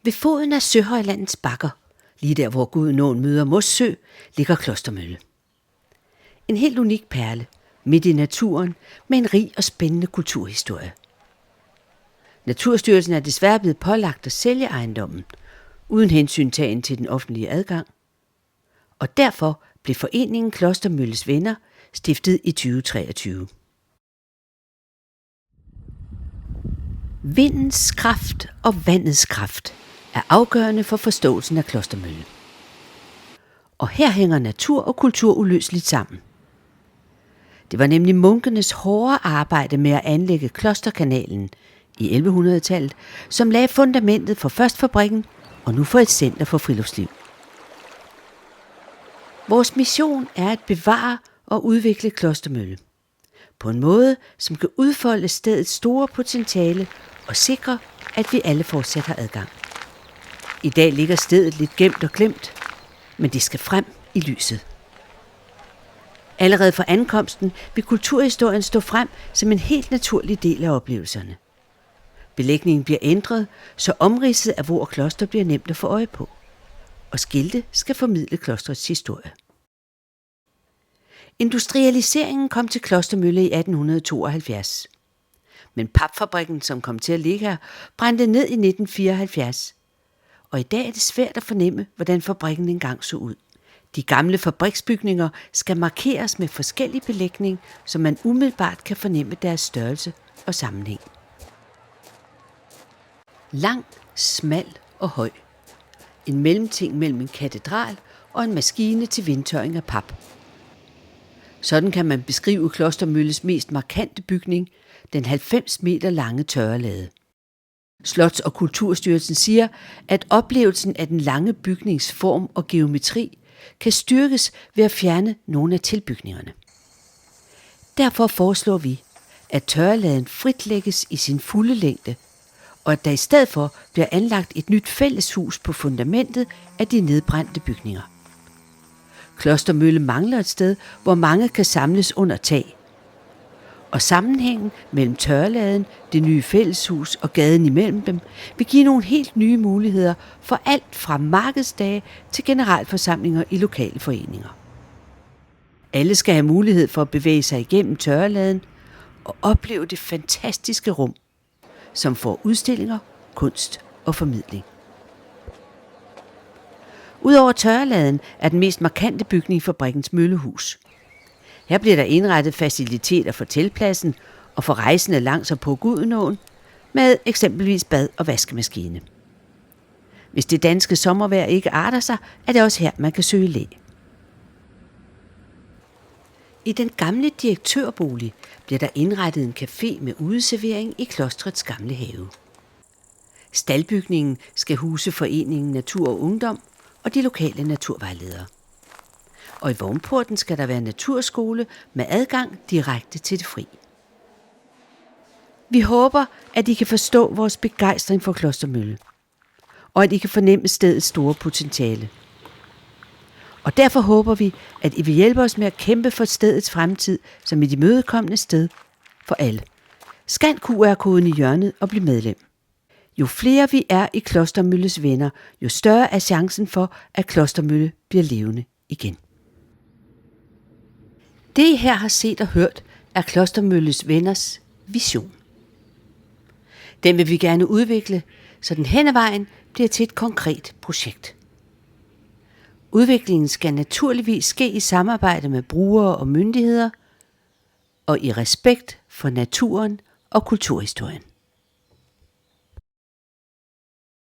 Ved foden af Søhøjlandets bakker, lige der hvor Gudenåen møder Mos Sø, ligger Klostermølle. En helt unik perle, midt i naturen, med en rig og spændende kulturhistorie. Naturstyrelsen er desværre blevet pålagt at sælge ejendommen, uden hensyntagen til den offentlige adgang. Og derfor blev foreningen Klostermølles Venner stiftet i 2023. Vindens kraft og vandets kraft er afgørende for forståelsen af Klostermølle. Og her hænger natur og kultur uløseligt sammen. Det var nemlig munkenes hårde arbejde med at anlægge Klosterkanalen i 1100-tallet, som lagde fundamentet for først fabrikken og nu for et center for friluftsliv. Vores mission er at bevare og udvikle Klostermølle på en måde, som kan udfolde stedets store potentiale og sikre, at vi alle fortsat har adgang. I dag ligger stedet lidt gemt og glemt, men det skal frem i lyset. Allerede fra ankomsten vil kulturhistorien stå frem som en helt naturlig del af oplevelserne. Belægningen bliver ændret, så omridset af Voer Kloster bliver nemt at få øje på, og skilte skal formidle klostrets historie. Industrialiseringen kom til Klostermølle i 1872, men papfabrikken, som kom til at ligge her, brændte ned i 1974, og i dag er det svært at fornemme, hvordan fabrikken engang så ud. De gamle fabriksbygninger skal markeres med forskellig belægning, så man umiddelbart kan fornemme deres størrelse og sammenhæng. Lang, smal og høj. En mellemting mellem en katedral og en maskine til vindtørring af pap. Sådan kan man beskrive Klostermølles mest markante bygning, den 90 meter lange tørrelade. Slots- og Kulturstyrelsen siger, at oplevelsen af den lange bygnings form og geometri kan styrkes ved at fjerne nogle af tilbygningerne. Derfor foreslår vi, at tørreladen fritlægges i sin fulde længde, og at der i stedet for bliver anlagt et nyt fælleshus på fundamentet af de nedbrændte bygninger. Klostermølle mangler et sted, hvor mange kan samles under tag. Og sammenhængen mellem tørreladen, det nye fælleshus og gaden imellem dem vil give nogle helt nye muligheder for alt fra markedsdage til generalforsamlinger i lokale foreninger. Alle skal have mulighed for at bevæge sig igennem tørreladen og opleve det fantastiske rum, som får udstillinger, kunst og formidling. Udover tørreladen er den mest markante bygning fabrikkens møllehus. Her bliver der indrettet faciliteter for teltpladsen og for rejsende langs og på Gudenåen med eksempelvis bad og vaskemaskine. Hvis det danske sommervejr ikke arter sig, er det også her, man kan søge læ. I den gamle direktørbolig bliver der indrettet en café med udeservering i klostrets gamle have. Staldbygningen skal huse foreningen Natur og Ungdom og de lokale naturvejledere. Og i vognporten skal der være naturskole med adgang direkte til det fri. Vi håber, at I kan forstå vores begejstring for Klostermølle, og at I kan fornemme stedets store potentiale. Og derfor håber vi, at I vil hjælpe os med at kæmpe for stedets fremtid som et imødekommende sted for alle. Scan QR-koden i hjørnet og bliv medlem. Jo flere vi er i Klostermølles Venner, jo større er chancen for, at Klostermølle bliver levende igen. Det I her har set og hørt er Klostermølles Venners vision. Den vil vi gerne udvikle, så den hen ad vejen bliver til et konkret projekt. Udviklingen skal naturligvis ske i samarbejde med brugere og myndigheder og i respekt for naturen og kulturhistorien.